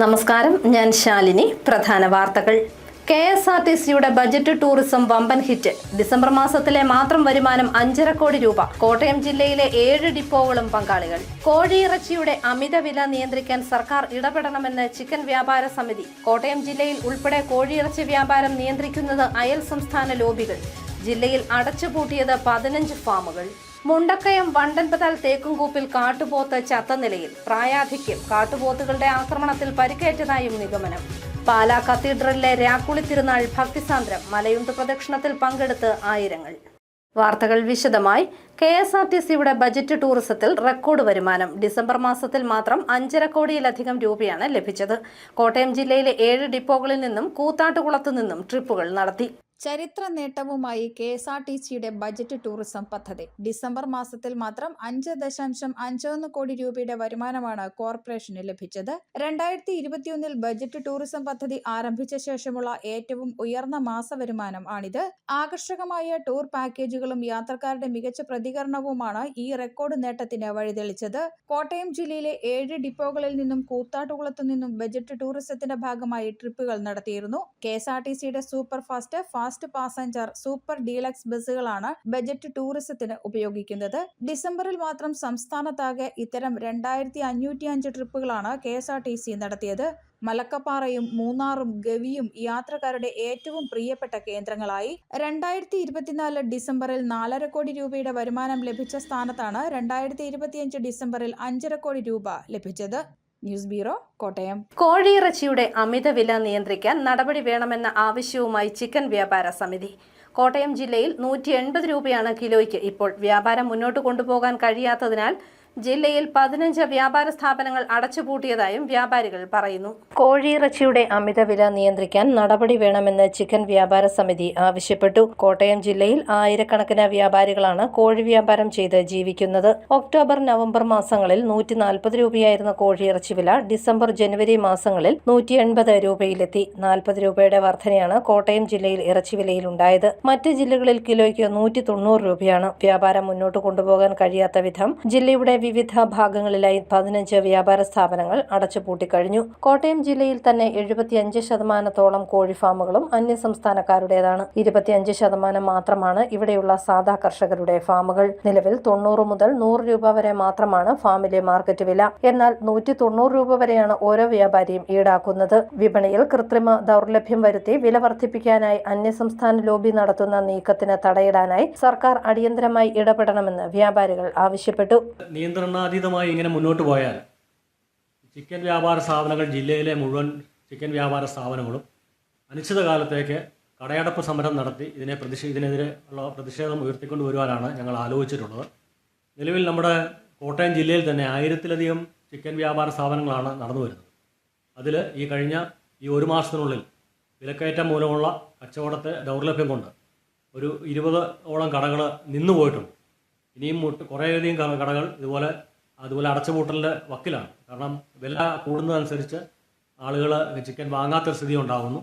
നമസ്കാരം, ഞാൻ ശാലിനി. പ്രധാന വാർത്തകൾ. KSRTCയുടെ ബജറ്റ് ടൂറിസം വമ്പൻ ഹിറ്റ്. ഡിസംബർ മാസത്തിലെ മാത്രം വരുമാനം 5.5 കോടി രൂപ. കോട്ടയം ജില്ലയിലെ 7 ഡിപ്പോകളും പങ്കാളികൾ. കോഴിയിറച്ചിയുടെ അമിത വില നിയന്ത്രിക്കാൻ സർക്കാർ ഇടപെടണമെന്ന് ചിക്കൻ വ്യാപാര സമിതി. കോട്ടയം ജില്ലയിൽ ഉൾപ്പെടെ കോഴിയിറച്ചി വ്യാപാരം നിയന്ത്രിക്കുന്നത് അയൽ സംസ്ഥാന ലോബികൾ. ജില്ലയിൽ അടച്ചുപൂട്ടിയത് 15 ഫാമുകൾ. മുണ്ടക്കയം വണ്ടൻപതാൽ തേക്കുംകൂപ്പിൽ കാട്ടുപോത്ത് ചത്ത നിലയിൽ. പ്രായാധിക്യം. കാട്ടുപോത്തുകളുടെ ആക്രമണത്തിൽ പരിക്കേറ്റതായും നിഗമനം. പാലാ കത്തീഡ്രലിലെ രാക്കുളി തിരുനാൾ ഭക്തിസാന്ദ്രം. മലയുന്ത് പ്രദക്ഷിണത്തിൽ പങ്കെടുത്ത് ആയിരങ്ങൾ. വാർത്തകൾ വിശദമായി. KSRTCയുടെ ബജറ്റ് ടൂറിസത്തിൽ റെക്കോർഡ് വരുമാനം. ഡിസംബർ മാസത്തിൽ മാത്രം 5.5 കോടിയിലധികം രൂപയാണ് ലഭിച്ചത്. കോട്ടയം ജില്ലയിലെ 7 ഡിപ്പോകളിൽ നിന്നും കൂത്താട്ടുകുളത്തു നിന്നും ട്രിപ്പുകൾ നടത്തി. ചരിത്ര നേട്ടവുമായി KSRTCയുടെ ബജറ്റ് ടൂറിസം പദ്ധതി. ഡിസംബർ മാസത്തിൽ മാത്രം 5.51 കോടി രൂപയുടെ വരുമാനമാണ് കോർപ്പറേഷന് ലഭിച്ചത്. 2021 ബജറ്റ് ടൂറിസം പദ്ധതി ആരംഭിച്ച ശേഷമുള്ള ഏറ്റവും ഉയർന്ന മാസ വരുമാനം ആണിത്. ആകർഷകമായ ടൂർ പാക്കേജുകളും യാത്രക്കാരുടെ മികച്ച പ്രതികരണവുമാണ് ഈ റെക്കോർഡ് നേട്ടത്തിന് വഴിതെളിച്ചത്. കോട്ടയം ജില്ലയിലെ 7 ഡിപ്പോകളിൽ നിന്നും കൂത്താട്ടുകുളത്തു നിന്നും ബജറ്റ് ടൂറിസത്തിന്റെ ഭാഗമായി ട്രിപ്പുകൾ നടത്തിയിരുന്നു. KSRTCയുടെ super fast passenger, super deluxe ബസ്സുകളാണ് ബജറ്റ് ടൂറിസത്തിന് ഉപയോഗിക്കുന്നത്. ഡിസംബറിൽ മാത്രം സംസ്ഥാനത്താകെ ഇത്തരം 2505 ട്രിപ്പുകളാണ് KSRTC നടത്തിയത്. മലക്കപ്പാറയും മൂന്നാറും ഗവിയും യാത്രക്കാരുടെ ഏറ്റവും പ്രിയപ്പെട്ട കേന്ദ്രങ്ങളായി. 2024 ഡിസംബറിൽ 4.5 കോടി രൂപയുടെ വരുമാനം ലഭിച്ച സ്ഥാനത്താണ് 2025 ഡിസംബറിൽ 5.5 കോടി രൂപ ലഭിച്ചത്. News bureau, Kottayam. കോഴിയിറച്ചിയുടെ അമിത വില നിയന്ത്രിക്കാൻ നടപടി വേണമെന്ന ആവശ്യവുമായി ചിക്കൻ വ്യാപാര സമിതി. കോട്ടയം ജില്ലയിൽ 180 രൂപയാണ് കിലോയ്ക്ക് ഇപ്പോൾ. വ്യാപാരം മുന്നോട്ട് കൊണ്ടുപോകാൻ കഴിയാത്തതിനാൽ ജില്ലയിൽ 15 വ്യാപാര സ്ഥാപനങ്ങൾ അടച്ചുപൂട്ടിയതായും വ്യാപാരികൾ പറയുന്നു. കോഴിയിറച്ചിയുടെ അമിത വില നിയന്ത്രിക്കാൻ നടപടി വേണമെന്ന് ചിക്കൻ വ്യാപാര സമിതി ആവശ്യപ്പെട്ടു. കോട്ടയം ജില്ലയിൽ ആയിരക്കണക്കിന് വ്യാപാരികളാണ് കോഴി വ്യാപാരം ചെയ്ത് ജീവിക്കുന്നത്. ഒക്ടോബർ, നവംബർ മാസങ്ങളിൽ 140 രൂപയായിരുന്ന കോഴിയിറച്ചി വില ഡിസംബർ, ജനുവരി മാസങ്ങളിൽ 180 രൂപയിലെത്തി. 40 രൂപയുടെ വർധനയാണ് കോട്ടയം ജില്ലയിൽ ഇറച്ചി വിലയിൽ ഉണ്ടായത്. മറ്റ് ജില്ലകളിൽ കിലോയ്ക്ക് 190 രൂപയാണ്. വ്യാപാരം മുന്നോട്ട് കൊണ്ടുപോകാൻ കഴിയാത്ത വിധം ജില്ലയുടെ വിവിധ ഭാഗങ്ങളിലായി 15 വ്യാപാര സ്ഥാപനങ്ങൾ അടച്ചുപൂട്ടിക്കഴിഞ്ഞു. കോട്ടയം ജില്ലയിൽ തന്നെ 75% കോഴി ഫാമുകളും അന്യസംസ്ഥാനക്കാരുടേതാണ്. 25% മാത്രമാണ് ഇവിടെയുള്ള സാധാ കർഷകരുടെ ഫാമുകൾ. നിലവിൽ 90 മുതൽ 100 രൂപ വരെ മാത്രമാണ് ഫാമിലെ മാർക്കറ്റ് വില. എന്നാൽ 190 രൂപ വരെയാണ് ഓരോ വ്യാപാരിയും ഈടാക്കുന്നത്. വിപണിയിൽ കൃത്രിമ ദൗർലഭ്യം വരുത്തി വില വർദ്ധിപ്പിക്കാനായി അന്യസംസ്ഥാന ലോബി നടത്തുന്ന നീക്കത്തിന് തടയിടാനായി സർക്കാർ അടിയന്തരമായി ഇടപെടണമെന്ന് വ്യാപാരികൾ ആവശ്യപ്പെട്ടു. നിയന്ത്രണാതീതമായി ഇങ്ങനെ മുന്നോട്ട് പോയാൽ ചിക്കൻ വ്യാപാര സ്ഥാപനങ്ങൾ, ജില്ലയിലെ മുഴുവൻ ചിക്കൻ വ്യാപാര സ്ഥാപനങ്ങളും അനിശ്ചിതകാലത്തേക്ക് കടയടപ്പ് സമരം നടത്തി ഇതിനെതിരെ ഉള്ള പ്രതിഷേധം ഉയർത്തിക്കൊണ്ട് വരുവാനാണ് ഞങ്ങൾ ആലോചിച്ചിട്ടുള്ളത്. നിലവിൽ നമ്മുടെ കോട്ടയം ജില്ലയിൽ തന്നെ 1000-ലധികം ചിക്കൻ വ്യാപാര സ്ഥാപനങ്ങളാണ് നടന്നു വരുന്നത്. അതിൽ കഴിഞ്ഞ ഒരു മാസത്തിനുള്ളിൽ വിലക്കയറ്റം മൂലമുള്ള കച്ചവടത്തെ ദൗർലഭ്യം കൊണ്ട് ഒരു 20ഓളം കടകൾ നിന്നുപോയിട്ടുണ്ട്. ഇനിയും കുറേയധികം കടകൾ അതുപോലെ അടച്ചുപൂട്ടലിൻ്റെ വക്കിലാണ്. കാരണം വില കൂടുന്നതനുസരിച്ച് ആളുകൾ ചിക്കൻ വാങ്ങാത്ത സ്ഥിതി ഉണ്ടാകുന്നു.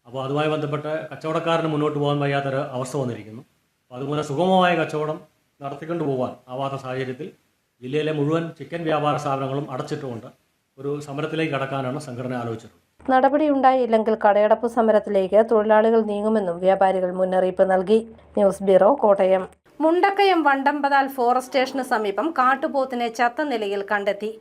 അപ്പോൾ അതുമായി ബന്ധപ്പെട്ട് കച്ചവടക്കാരന് മുന്നോട്ട് പോകാൻ വയ്യാത്തൊരു അവസ്ഥ വന്നിരിക്കുന്നു. അപ്പോൾ അതുപോലെ സുഗമമായ കച്ചവടം നടത്തിക്കൊണ്ട് പോകാൻ ആവാത്ത സാഹചര്യത്തിൽ ജില്ലയിലെ മുഴുവൻ ചിക്കൻ വ്യാപാര സ്ഥാപനങ്ങളും അടച്ചിട്ടുകൊണ്ട് ഒരു സമരത്തിലേക്ക് കടക്കാനാണ് സംഘടന ആലോചിച്ചിട്ടുള്ളത്. നടപടിയുണ്ടായില്ലെങ്കിൽ കടയടപ്പ് സമരത്തിലേക്ക് തൊഴിലാളികൾ നീങ്ങുമെന്നും വ്യാപാരികൾ മുന്നറിയിപ്പ് നൽകി. ന്യൂസ് ബ്യൂറോ, കോട്ടയം. മുണ്ടക്കയം വണ്ടമ്പതാൽ ഫോറസ്റ്റ് സ്റ്റേഷന് സമീപം കാട്ടുപോത്തിനെ ചത്ത നിലയിൽ കണ്ടെത്തി.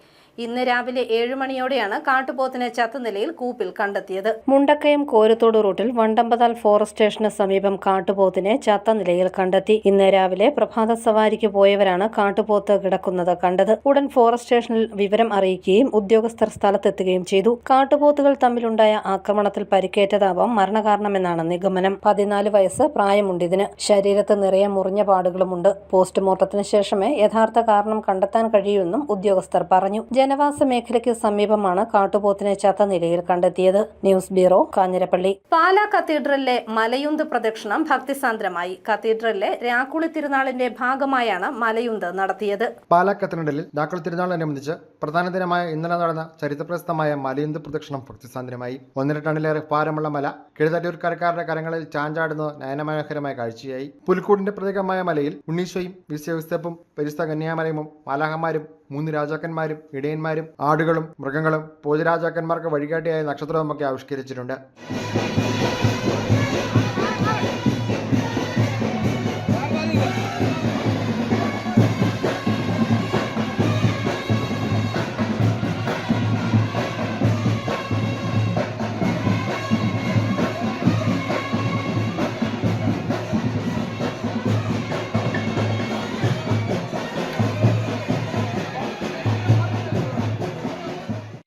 ഇന്ന് രാവിലെ 7 മണിയോടെയാണ് കാട്ടുപോത്തിനെ ചത്ത നിലയിൽ കൂപ്പിൽ കണ്ടെത്തിയത്. മുണ്ടക്കയം കോരത്തോട് റൂട്ടിൽ വണ്ടമ്പതാൽ ഫോറസ്റ്റ് സ്റ്റേഷന് സമീപം കാട്ടുപോത്തിനെ ചത്ത നിലയിൽ കണ്ടെത്തി. ഇന്ന് രാവിലെ പ്രഭാത സവാരിക്ക് പോയവരാണ് കാട്ടുപോത്ത് കിടക്കുന്നത് കണ്ടത്. ഉടൻ ഫോറസ്റ്റ് സ്റ്റേഷനിൽ വിവരം അറിയിക്കുകയും ഉദ്യോഗസ്ഥർ സ്ഥലത്തെത്തുകയും ചെയ്തു. കാട്ടുപോത്തുകൾ തമ്മിലുണ്ടായ ആക്രമണത്തിൽ പരിക്കേറ്റതാവാം മരണകാരണമെന്നാണ് നിഗമനം. 14 വയസ്സ് പ്രായമുണ്ടിതിന്. ശരീരത്ത് നിറയെ മുറിഞ്ഞ പാടുകളുമുണ്ട്. പോസ്റ്റ്മോർട്ടത്തിന് ശേഷമേ യഥാർത്ഥ കാരണം കണ്ടെത്താൻ കഴിയൂവെന്നും ഉദ്യോഗസ്ഥർ പറഞ്ഞു. ജനവാസ മേഖലയ്ക്ക് സമീപമാണ് കാട്ടുപോത്തിനെ ചത്ത നിലയിൽ കണ്ടെത്തിയത്. News bureau, Kanjirappally. പാലാ കത്തീഡ്രലിലെ മലയുന്ത് പ്രദക്ഷിണം ഭക്തിസാന്ദ്രമായി. കത്തീഡ്രലിലെ രാക്കുളി തിരുനാളിന്റെ ഭാഗമായാണ് മലയുന്ത് നടത്തിയത്. പാലാ കത്തീഡ്രലിൽ രാക്കുളി തിരുനാളിനനുബന്ധിച്ച് പ്രധാന ദിനമായ ഇന്നലെ നടന്ന ചരിത്രപ്രസിദ്ധമായ മലയുന്ത് പ്രദക്ഷിണം ഭക്തിസാന്ദ്രമായി. 1.5 ടണ്ണിലേറെ ഭാരമുള്ള മല കിഴുതല്ലൂർക്കാരുടെ കരങ്ങളിൽ ചാഞ്ചാടുന്നത് നയനമനോഹരമായ കാഴ്ചയായി. പുൽക്കൂടിന്റെ പ്രതീകമായ മലയിൽ ഉണ്ണീശോയും വിശ്വവിസ്തപ്പും പരിശുദ്ധ കന്യാമറിയമും മാലാഖമാരും 3 രാജാക്കന്മാരും ഇടയന്മാരും ആടുകളും മൃഗങ്ങളും പൂജരാജാക്കന്മാർക്ക് വഴികാട്ടിയായ നക്ഷത്രവുമൊക്കെ ആവിഷ്കരിച്ചിട്ടുണ്ട്.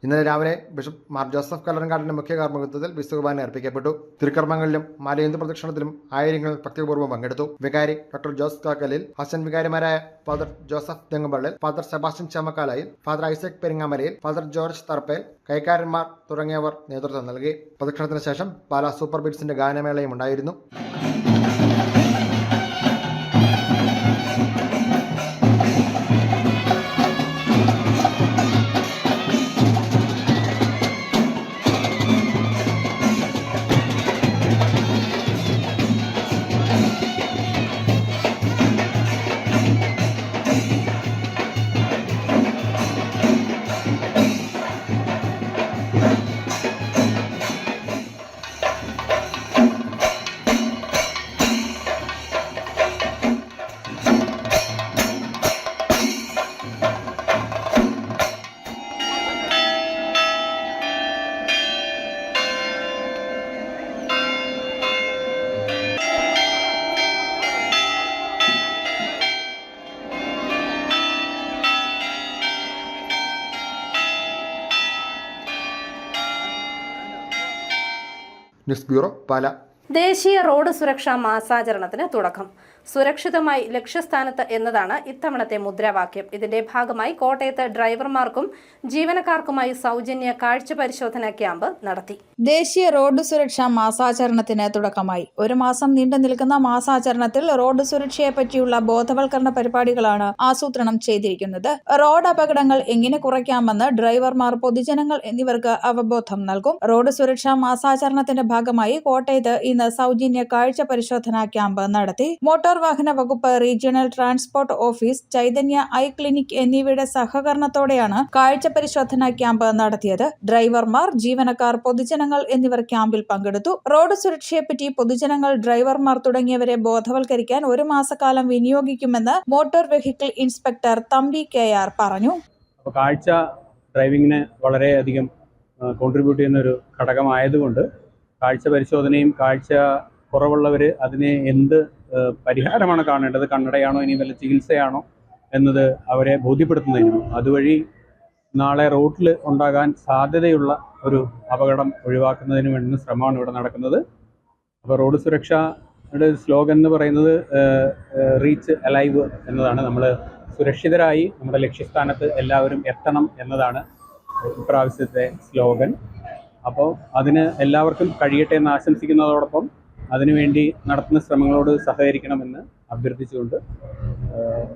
ഇന്നലെ രാവിലെ ബിഷപ്പ് മാർ ജോസഫ് കല്ലറങ്കാടിന്റെ മുഖ്യ കാർമ്മികത്വത്തിൽ വിശുദ്ധ കുർബാന അർപ്പിക്കപ്പെട്ടു. തിരുക്കർമ്മങ്ങളിലും മാലയന്ത് പ്രദക്ഷിണത്തിലും ആയിരങ്ങൾ ഭക്തിപൂർവ്വം പങ്കെടുത്തു. വികാരി ഡോക്ടർ ജോസ് കാക്കലിൽ, അച്ഛൻ വികാരിമാരായ ഫാദർ ജോസഫ് തെങ്ങുപള്ളിൽ, ഫാദർ സെബാസ്റ്റ്യൻ ചമ്മക്കാലായിൽ, ഫാദർ ഐസക് പെരിങ്ങാമലയിൽ, ഫാദർ ജോർജ് തറപ്പേൽ, കൈക്കാരന്മാർ തുടങ്ങിയവർ നേതൃത്വം നൽകി. പ്രദക്ഷിണത്തിന് ശേഷം പാലാ സൂപ്പർ ബീറ്റ്സിന്റെ ഗാനമേളയും ഉണ്ടായിരുന്നു. News bureau, Pala. ദേശീയ റോഡ് സുരക്ഷാ മാസാചരണത്തിന് തുടക്കം. സുരക്ഷിതമായി ലക്ഷ്യസ്ഥാനത്ത് എന്നതാണ് ഇത്തവണത്തെ മുദ്രാവാക്യം. ഇതിന്റെ ഭാഗമായി കോട്ടയത്ത് ഡ്രൈവർമാർക്കും ജീവനക്കാർക്കുമായി സൗജന്യ കാഴ്ച പരിശോധനാ ക്യാമ്പ് നടത്തി. ദേശീയ റോഡ് സുരക്ഷാ മാസാചരണത്തിന് തുടക്കമായി. 1 മാസം നീണ്ടു നിൽക്കുന്ന മാസാചരണത്തിൽ റോഡ് സുരക്ഷയെ പറ്റിയുള്ള ബോധവൽക്കരണ പരിപാടികളാണ് ആസൂത്രണം ചെയ്തിരിക്കുന്നത്. റോഡ് അപകടങ്ങൾ എങ്ങനെ കുറയ്ക്കാമെന്ന് ഡ്രൈവർമാർ, പൊതുജനങ്ങൾ എന്നിവർക്ക് അവബോധം നൽകും. റോഡ് സുരക്ഷാ മാസാചരണത്തിന്റെ ഭാഗമായി കോട്ടയത്ത് ഇന്ന് സൗജന്യ കാഴ്ച പരിശോധനാ ക്യാമ്പ് നടത്തി. മോട്ടോർ വാഹന വകുപ്പ്, regional transport office, Chaitanya I clinic എന്നിവയുടെ സഹകരണത്തോടെയാണ് കാഴ്ച പരിശോധനാ ക്യാമ്പ് നടത്തിയത്. ഡ്രൈവർമാർ, ജീവനക്കാർ, പൊതുജനങ്ങൾ എന്നിവർ ക്യാമ്പിൽ പങ്കെടുത്തു. റോഡ് സുരക്ഷയെപ്പറ്റി പൊതുജനങ്ങൾ, ഡ്രൈവർമാർ തുടങ്ങിയവരെ ബോധവൽക്കരിക്കാൻ 1 മാസക്കാലം വിനിയോഗിക്കുമെന്ന് motor vehicle inspector Thampi KR പറഞ്ഞു. കാഴ്ച ഡ്രൈവിങ്ങിന് വളരെയധികം കോൺട്രിബ്യൂട്ട് ചെയ്യുന്ന ഒരു ഘടകമായതുകൊണ്ട് കാഴ്ച പരിശോധനയും, കാഴ്ച കുറവുള്ളവർ അതിനെ എന്ത് പരിഹാരമാണ് കാണേണ്ടത്, കണ്ണടയാണോ ഇനി വല്ല ചികിത്സയാണോ എന്നത് അവരെ ബോധ്യപ്പെടുത്തുന്നതിനും അതുവഴി നാളെ റോഡിൽ ഉണ്ടാകാൻ സാധ്യതയുള്ള ഒരു അപകടം ഒഴിവാക്കുന്നതിന് വേണ്ടി ശ്രമമാണ് ഇവിടെ നടക്കുന്നത്. അപ്പോൾ റോഡ് സുരക്ഷയുടെ സ്ലോഗൻ എന്ന് പറയുന്നത് റീച്ച് അലൈവ് എന്നതാണ്. നമ്മൾ സുരക്ഷിതരായി നമ്മുടെ ലക്ഷ്യസ്ഥാനത്ത് എല്ലാവരും എത്തണം എന്നതാണ് ഇപ്രാവശ്യത്തെ സ്ലോഗൻ. അപ്പോൾ അതിന് എല്ലാവർക്കും കഴിയട്ടെ എന്ന് ആശംസിക്കുന്നതോടൊപ്പം അതിനുവേണ്ടി നടത്തുന്ന ശ്രമങ്ങളോട് സഹകരിക്കണമെന്ന് അഭ്യർത്ഥിച്ചുകൊണ്ട്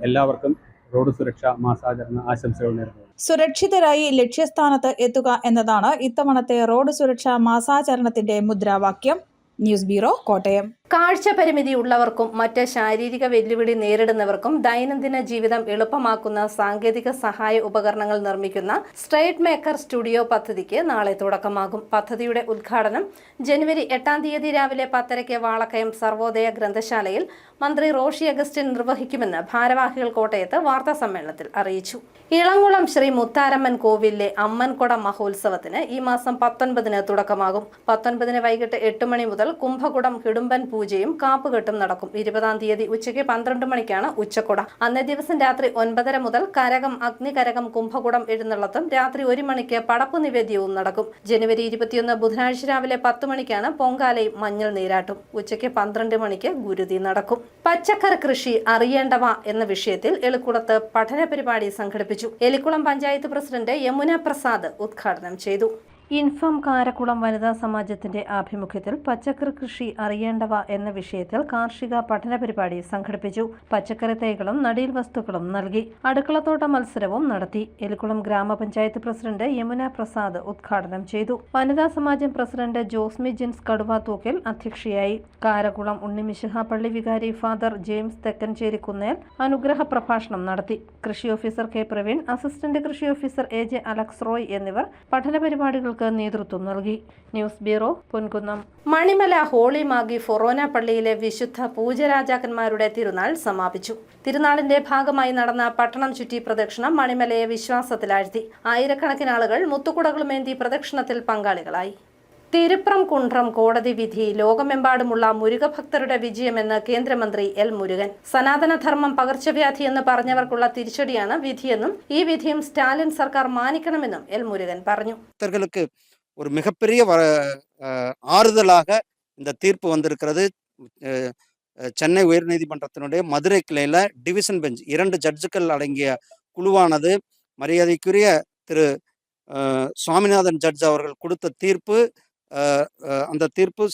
എല്ലാവർക്കും റോഡ് സുരക്ഷാ മാസാചരണ ആശംസകൾ നേരുന്നു. സുരക്ഷിതരായി ലക്ഷ്യസ്ഥാനത്ത് എത്തുക എന്നതാണ് ഇത്തവണത്തെ റോഡ് സുരക്ഷാ മാസാചരണത്തിന്റെ മുദ്രാവാക്യം. News bureau, Kottayam. കാഴ്ച പരിമിതി ഉള്ളവർക്കും മറ്റ് ശാരീരിക വെല്ലുവിളി നേരിടുന്നവർക്കും ദൈനംദിന ജീവിതം എളുപ്പമാക്കുന്ന സാങ്കേതിക സഹായ ഉപകരണങ്ങൾ നിർമ്മിക്കുന്ന സ്ട്രൈറ്റ് മേക്കർ സ്റ്റുഡിയോ പദ്ധതിക്ക് നാളെ തുടക്കമാകും. പദ്ധതിയുടെ ഉദ്ഘാടനം ജനുവരി 8-ാം തീയതി രാവിലെ 10:30 വാളക്കയം സർവോദയ ഗ്രന്ഥശാലയിൽ മന്ത്രി റോഷി അഗസ്റ്റിൻ നിർവഹിക്കുമെന്ന് ഭാരവാഹികൾ കോട്ടയത്ത് വാർത്താസമ്മേളനത്തിൽ അറിയിച്ചു. ഇളങ്കുളം ശ്രീ മുത്താരമ്മൻ കോവിലിലെ അമ്മൻകൊട മഹോത്സവത്തിന് ഈ മാസം 19-ന് തുടക്കമാകും. 19-ന് വൈകിട്ട് 8 മണി മുതൽ കുംഭകുടം കിടുമ്പൻ പൂജയും കാപ്പുകെട്ടും നടക്കും. 20-ാം തീയതി ഉച്ചയ്ക്ക് 12 മണിക്കാണ് ഉച്ചക്കുട. അന്നേ ദിവസം രാത്രി 9:30 മുതൽ കരകം, അഗ്നികരകം, കുംഭകുടം എഴുന്നള്ളത്തും രാത്രി 1 മണിക്ക് പടപ്പു നിവേദ്യവും നടക്കും. ജനുവരി 21 ബുധനാഴ്ച രാവിലെ 10 മണിക്കാണ് പൊങ്കാലയും മഞ്ഞൾ നീരാട്ടും. ഉച്ചയ്ക്ക് 12 മണിക്ക് ഗുരുതി നടക്കും. പച്ചക്കറി കൃഷി അറിയേണ്ടവ എന്ന വിഷയത്തിൽ എലിക്കുളത്ത് പഠന പരിപാടി സംഘടിപ്പിച്ചു. എലിക്കുളം പഞ്ചായത്ത് പ്രസിഡന്റ് യമുന പ്രസാദ് ഉദ്ഘാടനം ചെയ്തു. ഇൻഫം കാരക്കുളം വനിതാ സമാജത്തിന്റെ ആഭിമുഖ്യത്തിൽ പച്ചക്കറി കൃഷി അറിയേണ്ടവ എന്ന വിഷയത്തിൽ കാർഷിക പഠന പരിപാടി സംഘടിപ്പിച്ചു. പച്ചക്കറി തൈകളും നടീൽ വസ്തുക്കളും നൽകി. അടുക്കളത്തോട്ട മത്സരവും നടത്തി. എലിക്കുളം ഗ്രാമപഞ്ചായത്ത് പ്രസിഡന്റ് യമുന പ്രസാദ് ഉദ്ഘാടനം ചെയ്തു. വനിതാ സമാജം പ്രസിഡന്റ് ജോസ്മി ജിൻസ് കടുവാത്തൂക്കൽ അധ്യക്ഷയായി. കാരക്കുളം ഉണ്ണിമിശിഹ പള്ളി വികാരി ഫാദർ ജെയിംസ് തെക്കഞ്ചേരി കുന്നേൽ അനുഗ്രഹ പ്രഭാഷണം നടത്തി. കൃഷി ഓഫീസർ കെ പ്രവീൺ, അസിസ്റ്റന്റ് കൃഷി ഓഫീസർ AJ അലക്സ് റോയ് എന്നിവർ പഠന പരിപാടികൾ നേതൃത്വം നൽകി. News bureau, Ponkunnam. Manimala holy Magi forane പള്ളിയിലെ വിശുദ്ധ പൂജരാജാക്കന്മാരുടെ തിരുനാൾ സമാപിച്ചു. തിരുനാളിന്റെ ഭാഗമായി നടന്ന പട്ടണം ചുറ്റി പ്രദക്ഷിണം മണിമലയെ വിശ്വാസത്തിലാഴ്ത്തി. ആയിരക്കണക്കിന് ആളുകൾ മുത്തുകുടകളുമേന്തി പ്രദക്ഷിണത്തിൽ പങ്കാളികളായി. തിരുപ്രം കുണ്ട്രം കോടതി വിധി ലോകമെമ്പാടുമുള്ള മുരുകഭക്തരുടെ വിജയമെന്ന് കേന്ദ്രമന്ത്രി L. മുരുകൻ. സനാതനധർമ്മം പകർച്ചവ്യാധിയെന്ന് പറഞ്ഞവർക്കുള്ള തിരിച്ചടിയാണ് വിധിയെന്നും ഈ വിധിയും സ്റ്റാലിൻ സർക്കാർ മാനിക്കണമെന്നും L. മുരുകൻ പറഞ്ഞു. ஒரு மிகப்பெரிய ஆறுதலாக இந்த தீர்ப்பு வந்திருக்கிறது. சென்னை உயர்நீதிமன்றத்தினுடைய மதுரை கிளையில டிவிஷன் பெஞ்ச் 2 ஜட்ஜுக்கள் அடங்கிய குழுவானது மரியாதைக்குரிய திரு சுவாமிநாதன் ஜட்ஜ் அவர்கள் கொடுத்த தீர்ப்பு, அந்த தீர்ப்பு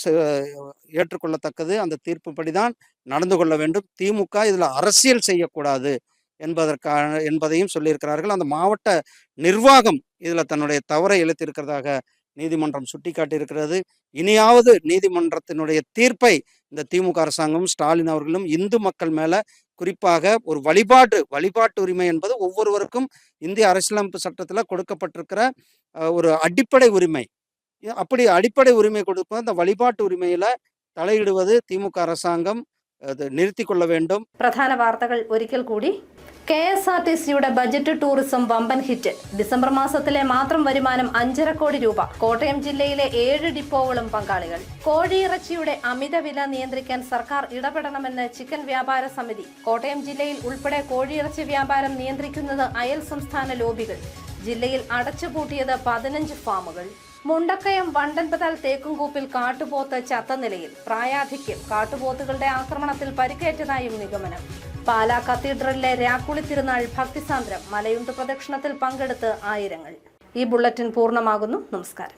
ஏற்றுக்கொள்ளத்தக்கது. அந்த தீர்ப்புப்படிதான் நடந்து கொள்ள வேண்டும். திமுக இதில் அரசியல் செய்யக்கூடாது என்பதையும் சொல்லியிருக்கிறார்கள். அந்த மாவட்ட நிர்வாகம் இதில் தன்னுடைய தவறை இழைத்திருக்கிறதாக நீதிமன்றம் சுட்டிக்காட்டியிருக்கிறது. இனியாவது நீதிமன்றத்தினுடைய தீர்ப்பை இந்த திமுக அரசாங்கமும் ஸ்டாலின் அவர்களும் இந்து மக்கள் மேல குறிப்பாக ஒரு வழிபாட்டு உரிமை என்பது ஒவ்வொருவருக்கும் இந்திய அரசியலமைப்பு சட்டத்தில் கொடுக்கப்பட்டிருக்கிற ஒரு அடிப்படை உரிமை. அப்படி அடிப்படை உரிமை கொடுப்பது அந்த வழிபாட்டு உரிமையில தலையிடுவது திமுக அரசாங்கம் നിർത്തി കൊള്ള വേണ്ടും. പ്രധാന വാർത്തകൾ ഒരിക്കൽ കൂടി. KSRTCയുടെ ബജറ്റ് ടൂറിസം വമ്പൻ ഹിറ്റ്. ഡിസംബർ മാസത്തിലെ മാത്രം വരുമാനം 5.5 കോടി രൂപ. കോട്ടയം ജില്ലയിലെ 7 ഡിപ്പോകളും പങ്കാളികൾ. കോഴിയിറച്ചിയുടെ അമിത വില നിയന്ത്രിക്കാൻ സർക്കാർ ഇടപെടണമെന്ന് ചിക്കൻ വ്യാപാര സമിതി. കോട്ടയം ജില്ലയിൽ ഉൾപ്പെടെ കോഴിയിറച്ചി വ്യാപാരം നിയന്ത്രിക്കുന്നത് അയൽ സംസ്ഥാന ലോബികൾ. ജില്ലയിൽ അടച്ചുപൂട്ടിയത് 15 ഫാമുകൾ. മുണ്ടക്കയം വണ്ടൻപതാൽ തേക്കുംകൂപ്പിൽ കാട്ടുപോത്ത് ചത്ത നിലയിൽ. പ്രായാധിക്യം. കാട്ടുപോത്തുകളുടെ ആക്രമണത്തിൽ പരിക്കേറ്റതായും നിഗമനം. പാലാ കത്തീഡ്രലിലെ രാക്കുളി തിരുനാൾ ഭക്തിസാന്ദ്രം. മലയുണ്ട് പ്രദക്ഷിണത്തിൽ പങ്കെടുത്ത് ആയിരങ്ങൾ. ഈ ബുള്ളറ്റിൻ പൂർണ്ണമാകുന്നു. നമസ്കാരം.